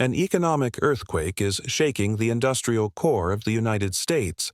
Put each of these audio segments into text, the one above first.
An economic earthquake is shaking the industrial core of the United States,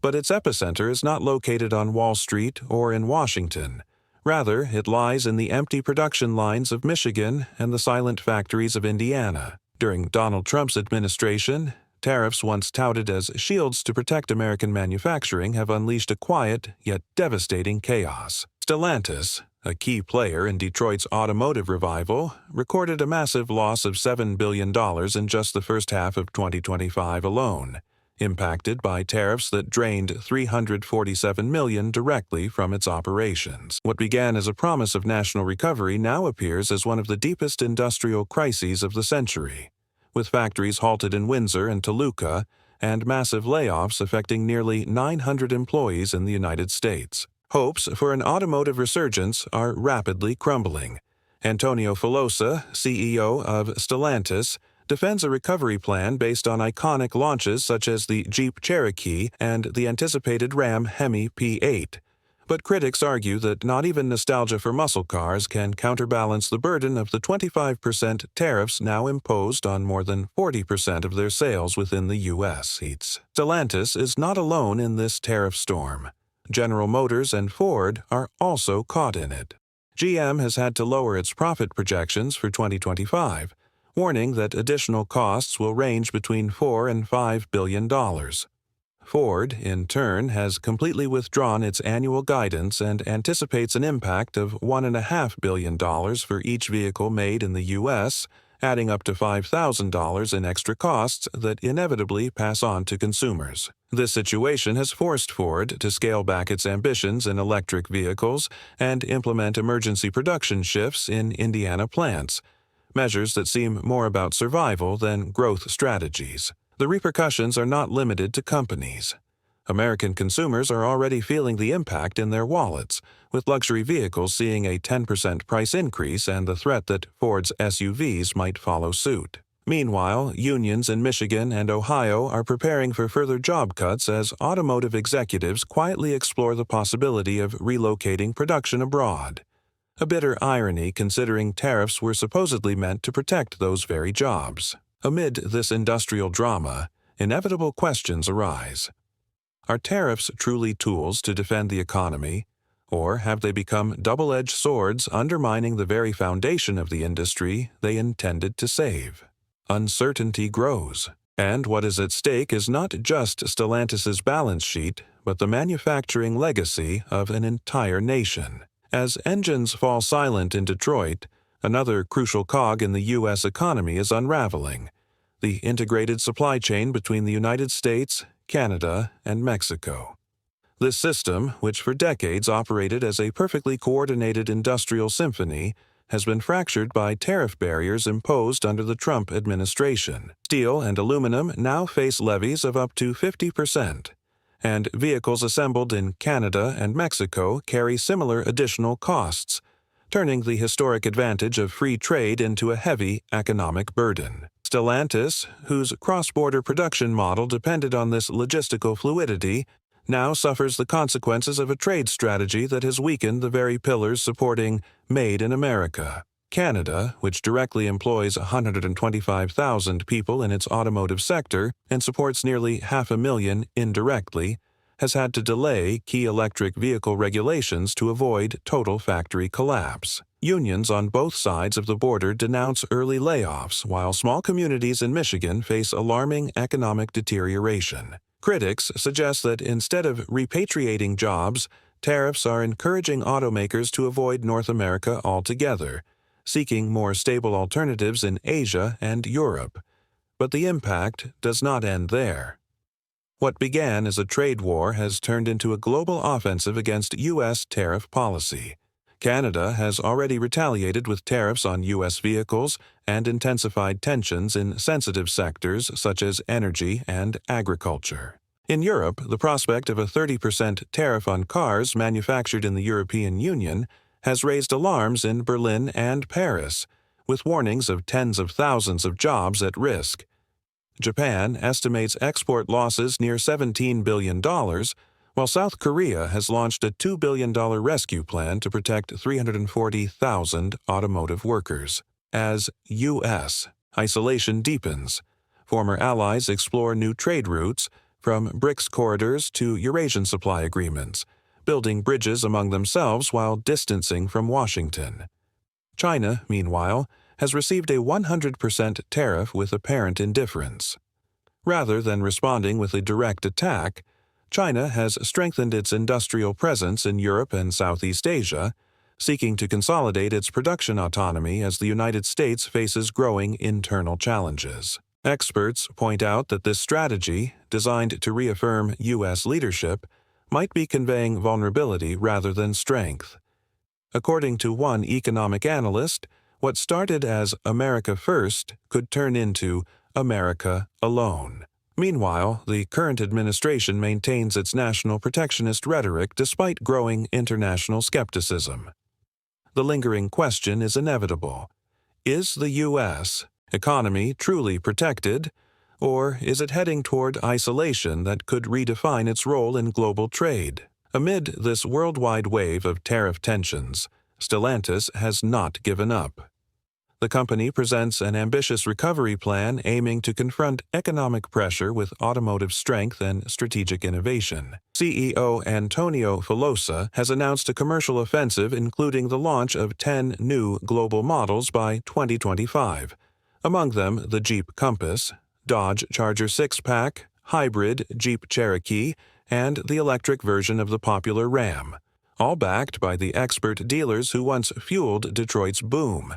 but its epicenter is not located on Wall Street or in Washington. Rather, it lies in the empty production lines of Michigan and the silent factories of Indiana. During Donald Trump's administration, tariffs once touted as shields to protect American manufacturing have unleashed a quiet yet devastating chaos. Stellantis, a key player in Detroit's automotive revival, recorded a massive loss of $7 billion in just the first half of 2025 alone, impacted by tariffs that drained $347 million directly from its operations. What began as a promise of national recovery now appears as one of the deepest industrial crises of the century, with factories halted in Windsor and Toluca and massive layoffs affecting nearly 900 employees in the United States. Hopes for an automotive resurgence are rapidly crumbling. Antonio Filosa, CEO of Stellantis, defends a recovery plan based on iconic launches such as the Jeep Cherokee and the anticipated Ram Hemi P8. But critics argue that not even nostalgia for muscle cars can counterbalance the burden of the 25% tariffs now imposed on more than 40% of their sales within the U.S. Stellantis is not alone in this tariff storm. General Motors and Ford are also caught in it. GM has had to lower its profit projections for 2025, warning that additional costs will range between $4 and $5 billion. Ford, in turn, has completely withdrawn its annual guidance and anticipates an impact of $1.5 billion for each vehicle made in the U.S., adding up to $5,000 in extra costs that inevitably pass on to consumers. This situation has forced Ford to scale back its ambitions in electric vehicles and implement emergency production shifts in Indiana plants, measures that seem more about survival than growth strategies. The repercussions are not limited to companies. American consumers are already feeling the impact in their wallets, with luxury vehicles seeing a 10% price increase and the threat that Ford's SUVs might follow suit. Meanwhile, unions in Michigan and Ohio are preparing for further job cuts as automotive executives quietly explore the possibility of relocating production abroad. A bitter irony considering tariffs were supposedly meant to protect those very jobs. Amid this industrial drama, inevitable questions arise. Are tariffs truly tools to defend the economy, or have they become double-edged swords undermining the very foundation of the industry they intended to save? Uncertainty grows, and what is at stake is not just Stellantis's balance sheet, but the manufacturing legacy of an entire nation. As engines fall silent in Detroit, another crucial cog in the U.S. economy is unraveling: the integrated supply chain between the United States, Canada, and Mexico. This system, which for decades operated as a perfectly coordinated industrial symphony, has been fractured by tariff barriers imposed under the Trump administration. Steel and aluminum now face levies of up to 50%. And vehicles assembled in Canada and Mexico carry similar additional costs, turning the historic advantage of free trade into a heavy economic burden. Stellantis, whose cross-border production model depended on this logistical fluidity, now suffers the consequences of a trade strategy that has weakened the very pillars supporting Made in America. Canada, which directly employs 125,000 people in its automotive sector and supports nearly 500,000 indirectly, has had to delay key electric vehicle regulations to avoid total factory collapse. Unions on both sides of the border denounce early layoffs, while small communities in Michigan face alarming economic deterioration. Critics suggest that instead of repatriating jobs, tariffs are encouraging automakers to avoid North America altogether, seeking more stable alternatives in Asia and Europe. But the impact does not end there. What began as a trade war has turned into a global offensive against U.S. tariff policy. Canada has already retaliated with tariffs on U.S. vehicles and intensified tensions in sensitive sectors such as energy and agriculture. In Europe, the prospect of a 30% tariff on cars manufactured in the European Union has raised alarms in Berlin and Paris, with warnings of tens of thousands of jobs at risk. Japan estimates export losses near $17 billion, while South Korea has launched a $2 billion rescue plan to protect 340,000 automotive workers. As U.S., isolation deepens. Former allies explore new trade routes, from BRICS corridors to Eurasian supply agreements, building bridges among themselves while distancing from Washington. China, meanwhile, has received a 100% tariff with apparent indifference. Rather than responding with a direct attack, China has strengthened its industrial presence in Europe and Southeast Asia, seeking to consolidate its production autonomy as the United States faces growing internal challenges. Experts point out that this strategy, designed to reaffirm U.S. leadership, might be conveying vulnerability rather than strength. According to one economic analyst, what started as America First could turn into America Alone. Meanwhile, the current administration maintains its national protectionist rhetoric despite growing international skepticism. The lingering question is inevitable. Is the U.S. economy truly protected, or is it heading toward isolation that could redefine its role in global trade? Amid this worldwide wave of tariff tensions, Stellantis has not given up. The company presents an ambitious recovery plan aiming to confront economic pressure with automotive strength and strategic innovation. CEO Antonio Filosa has announced a commercial offensive including the launch of 10 new global models by 2025, among them the Jeep Compass, Dodge Charger 6-Pack, hybrid Jeep Cherokee, and the electric version of the popular Ram, all backed by the expert dealers who once fueled Detroit's boom.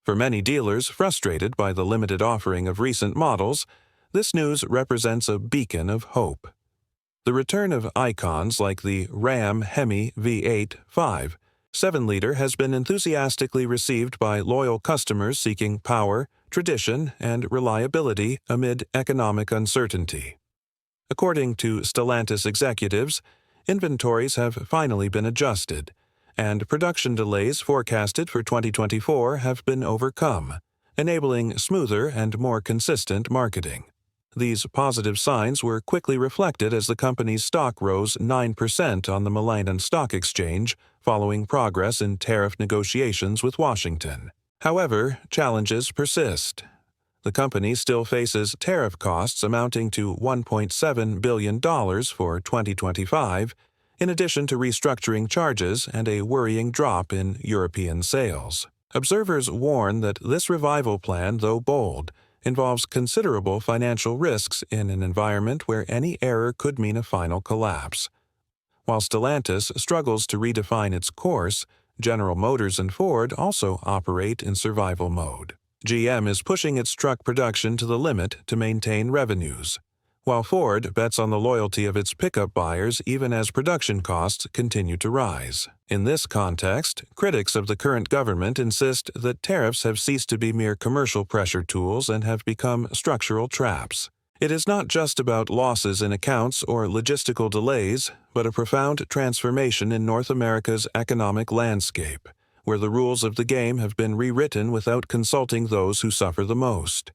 For many dealers frustrated by the limited offering of recent models, this news represents a beacon of hope. The return of icons like the Ram Hemi V8 5 7-liter has been enthusiastically received by loyal customers seeking power, tradition, and reliability amid economic uncertainty. According to Stellantis executives, inventories have finally been adjusted, and production delays forecasted for 2024 have been overcome, enabling smoother and more consistent marketing. These positive signs were quickly reflected as the company's stock rose 9% on the Milan Stock Exchange following progress in tariff negotiations with Washington. However, challenges persist. The company still faces tariff costs amounting to $1.7 billion for 2025, in addition to restructuring charges and a worrying drop in European sales. Observers warn that this revival plan, though bold, involves considerable financial risks in an environment where any error could mean a final collapse. While Stellantis struggles to redefine its course, General Motors and Ford also operate in survival mode. GM is pushing its truck production to the limit to maintain revenues, while Ford bets on the loyalty of its pickup buyers even as production costs continue to rise. In this context, critics of the current government insist that tariffs have ceased to be mere commercial pressure tools and have become structural traps. It is not just about losses in accounts or logistical delays, but a profound transformation in North America's economic landscape, where the rules of the game have been rewritten without consulting those who suffer the most: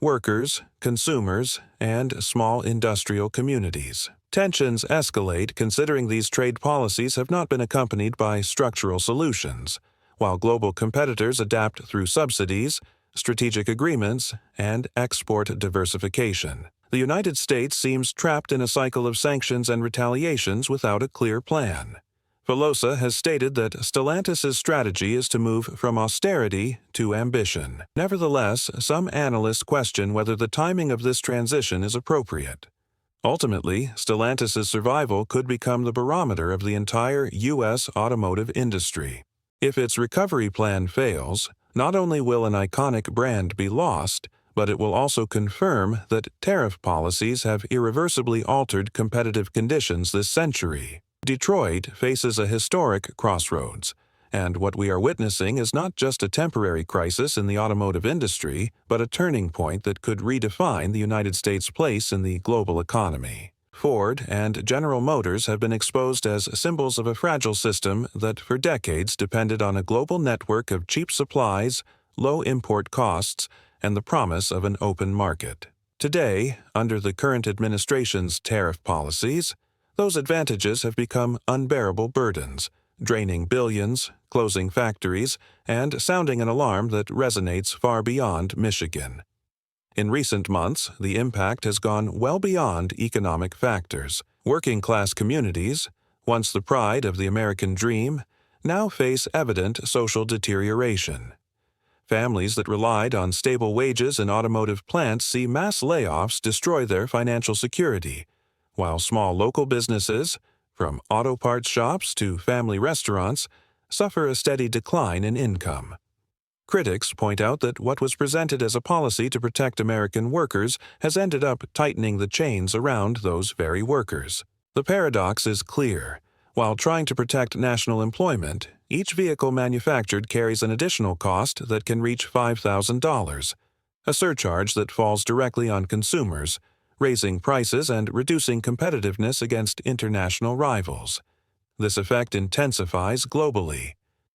workers, consumers, and small industrial communities. Tensions escalate considering these trade policies have not been accompanied by structural solutions, while global competitors adapt through subsidies, strategic agreements, and export diversification. The United States seems trapped in a cycle of sanctions and retaliations without a clear plan. Filosa has stated that Stellantis' strategy is to move from austerity to ambition. Nevertheless, some analysts question whether the timing of this transition is appropriate. Ultimately, Stellantis' survival could become the barometer of the entire U.S. automotive industry. If its recovery plan fails, not only will an iconic brand be lost, but it will also confirm that tariff policies have irreversibly altered competitive conditions this century. Detroit faces a historic crossroads, and what we are witnessing is not just a temporary crisis in the automotive industry, but a turning point that could redefine the United States' place in the global economy. Ford and General Motors have been exposed as symbols of a fragile system that for decades depended on a global network of cheap supplies, low import costs, and the promise of an open market. Today, under the current administration's tariff policies, those advantages have become unbearable burdens, draining billions, closing factories and sounding an alarm that resonates far beyond Michigan. In recent months, the impact has gone well beyond economic factors. Working-class communities, once the pride of the American dream, now face evident social deterioration. Families that relied on stable wages in automotive plants see mass layoffs destroy their financial security, while small local businesses, from auto parts shops to family restaurants, suffer a steady decline in income. Critics point out that what was presented as a policy to protect American workers has ended up tightening the chains around those very workers. The paradox is clear. While trying to protect national employment, each vehicle manufactured carries an additional cost that can reach $5,000, a surcharge that falls directly on consumers, raising prices and reducing competitiveness against international rivals. This effect intensifies globally.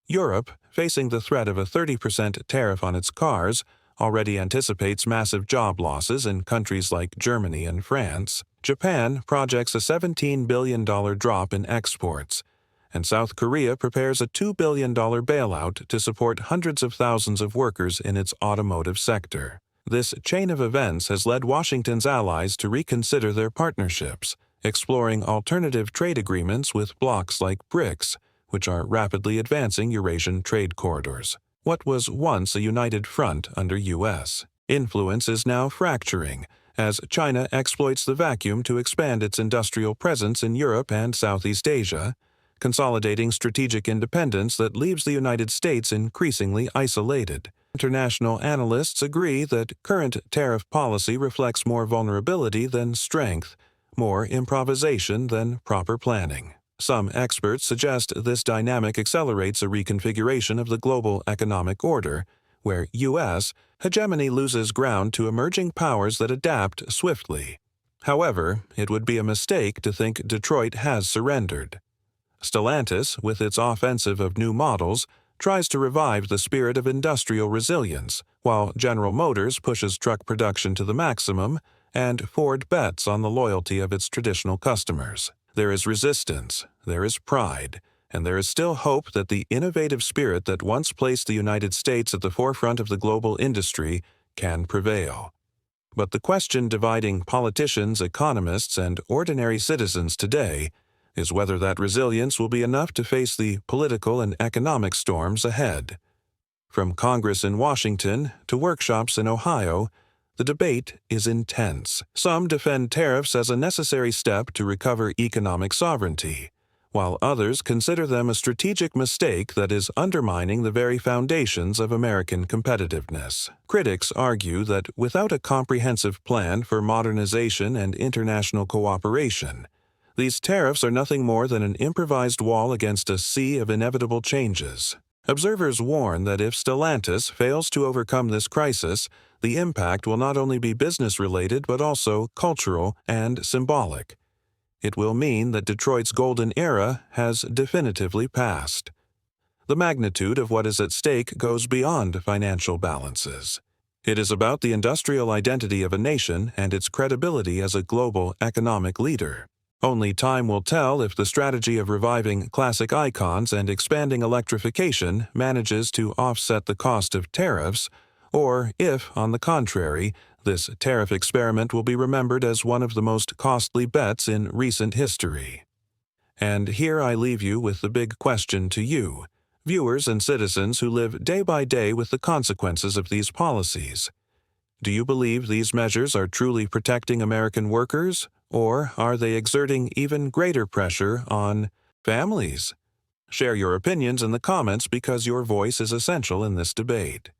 Europe, facing the threat of a 30% tariff on its cars, already anticipates massive job losses in countries like Germany and France. Japan projects a $17 billion drop in exports, and South Korea prepares a $2 billion bailout to support hundreds of thousands of workers in its automotive sector. This chain of events has led Washington's allies to reconsider their partnerships, exploring alternative trade agreements with blocs like BRICS, which are rapidly advancing Eurasian trade corridors. What was once a united front under U.S. influence is now fracturing, as China exploits the vacuum to expand its industrial presence in Europe and Southeast Asia, consolidating strategic independence that leaves the United States increasingly isolated. International analysts agree that current tariff policy reflects more vulnerability than strength, more improvisation than proper planning. Some experts suggest this dynamic accelerates a reconfiguration of the global economic order, where U.S. hegemony loses ground to emerging powers that adapt swiftly. However, it would be a mistake to think Detroit has surrendered. Stellantis, with its offensive of new models, tries to revive the spirit of industrial resilience, while General Motors pushes truck production to the maximum and Ford bets on the loyalty of its traditional customers. There is resistance, there is pride, and there is still hope that the innovative spirit that once placed the United States at the forefront of the global industry can prevail. But the question dividing politicians, economists, and ordinary citizens today is whether that resilience will be enough to face the political and economic storms ahead. From Congress in Washington to workshops in Ohio, the debate is intense. Some defend tariffs as a necessary step to recover economic sovereignty, while others consider them a strategic mistake that is undermining the very foundations of American competitiveness. Critics argue that without a comprehensive plan for modernization and international cooperation, these tariffs are nothing more than an improvised wall against a sea of inevitable changes. Observers warn that if Stellantis fails to overcome this crisis, the impact will not only be business-related but also cultural and symbolic. It will mean that Detroit's golden era has definitively passed. The magnitude of what is at stake goes beyond financial balances. It is about the industrial identity of a nation and its credibility as a global economic leader. Only time will tell if the strategy of reviving classic icons and expanding electrification manages to offset the cost of tariffs, or if, on the contrary, this tariff experiment will be remembered as one of the most costly bets in recent history. And here I leave you with the big question to you, viewers and citizens who live day by day with the consequences of these policies. Do you believe these measures are truly protecting American workers, or are they exerting even greater pressure on families? Share your opinions in the comments because your voice is essential in this debate.